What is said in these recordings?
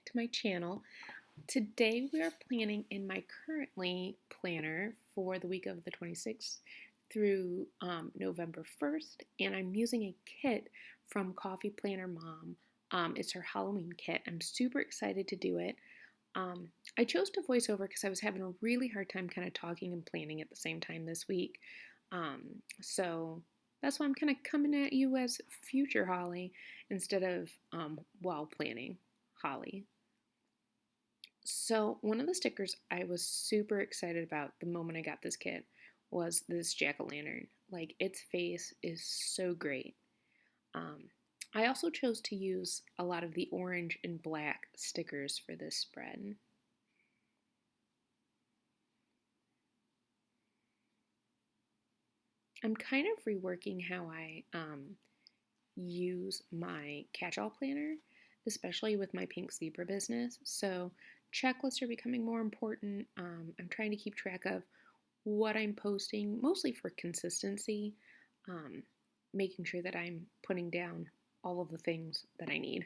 to my channel. Today we are planning in my currently planner for the week of the 26th through November 1st, and I'm using a kit from Coffee Planner Mom. It's her Halloween kit. I'm super excited to do it. I chose to voice over because I was having a really hard time kind of talking and planning at the same time this week. So that's why I'm kind of coming at you as future Holly instead of while planning Holly. So one of the stickers I was super excited about the moment I got this kit was this jack-o'-lantern. Like, its face is so great. Um, I also chose to use a lot of the orange and black stickers for this spread. I'm kind of reworking how I use my catch-all planner, especially with my pink zebra business. So checklists are becoming more important. I'm trying to keep track of what I'm posting, mostly for consistency, making sure that I'm putting down all of the things that I need.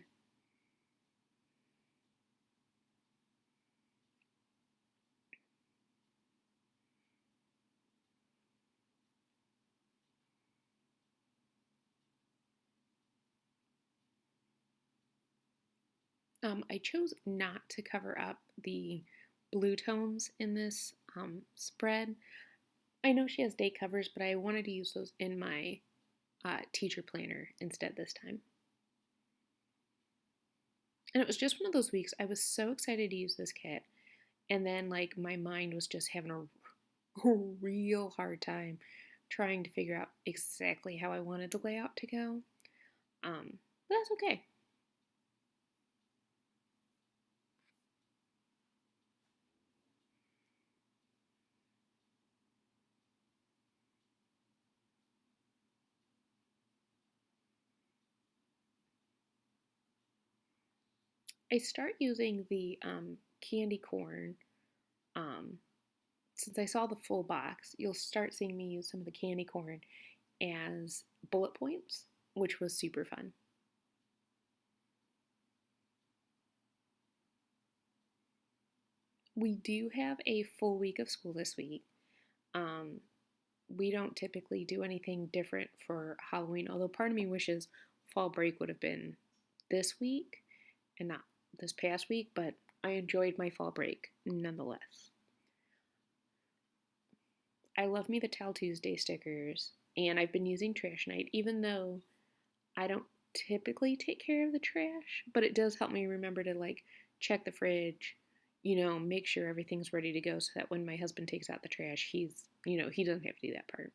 I chose not to cover up the blue tones in this spread. I know she has day covers, but I wanted to use those in my teacher planner instead this time. And it was just one of those weeks I was so excited to use this kit, and then like my mind was just having a real hard time trying to figure out exactly how I wanted the layout to go. But that's okay. I start using the candy corn. Um, since I saw the full box, you'll start seeing me use some of the candy corn as bullet points, which was super fun. We do have a full week of school this week. Um, we don't typically do anything different for Halloween, although part of me wishes fall break would have been this week and not this past week, but I enjoyed my fall break nonetheless. I love me the Tell Tuesday stickers, and I've been using Trash Night, even though I don't typically take care of the trash, but it does help me remember to like check the fridge, make sure everything's ready to go so that when my husband takes out the trash, he doesn't have to do that part.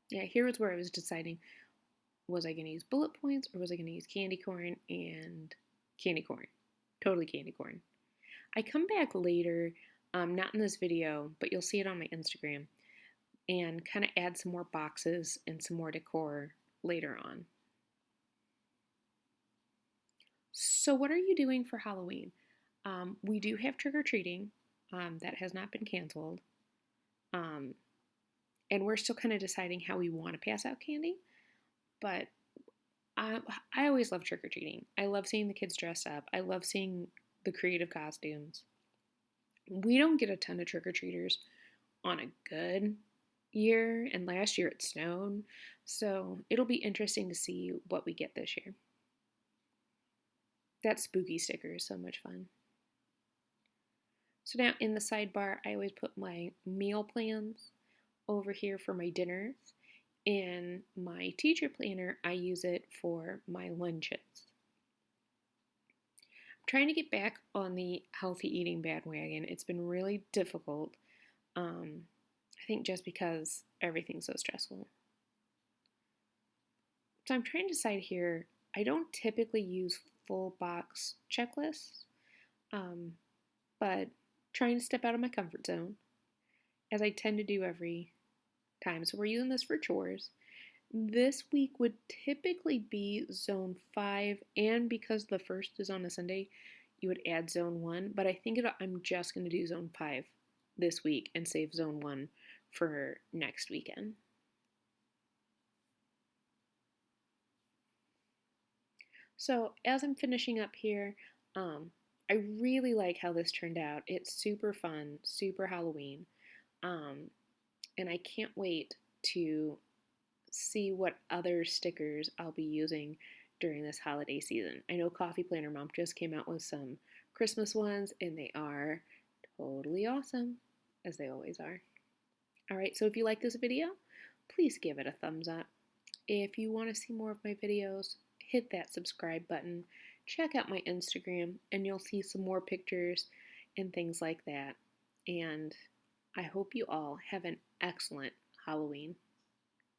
Yeah, here was where I was deciding, was I going to use bullet points or was I going to use candy corn and candy corn? Totally candy corn. I come back later, not in this video, but you'll see it on my Instagram, and kind of add some more boxes and some more decor later on. So, what are you doing for Halloween? We do have trick or treating, that has not been canceled. Um, and we're still kind of deciding how we want to pass out candy. But I always love trick or treating. I love seeing the kids dressed up. I love seeing the creative costumes. We don't get a ton of trick or treaters on a good year, and last year it snowed. So it'll be interesting to see what we get this year. That spooky sticker is so much fun. So now in the sidebar, I always put my meal plans over here for my dinners. In my teacher planner, I use it for my lunches. I'm trying to get back on the healthy eating bandwagon. It's been really difficult. I think just because everything's so stressful. So I'm trying to decide here. I don't typically use full box checklists, but trying to step out of my comfort zone, as I tend to do every time. So we're using this for chores. This week would typically be zone 5, and because the first is on a Sunday, you would add zone 1, but I think I'm just going to do zone 5 this week and save zone 1 for next weekend. So as I'm finishing up here, I really like how this turned out. It's super fun, super Halloween, um, and I can't wait to see what other stickers I'll be using during this holiday season. I know Coffee Planner Mom just came out with some Christmas ones, and they are totally awesome, as they always are. Alright, so if you like this video, please give it a thumbs up. If you want to see more of my videos, hit that subscribe button. Check out my Instagram, and you'll see some more pictures and things like that. And I hope you all have an excellent Halloween.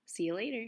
See you later.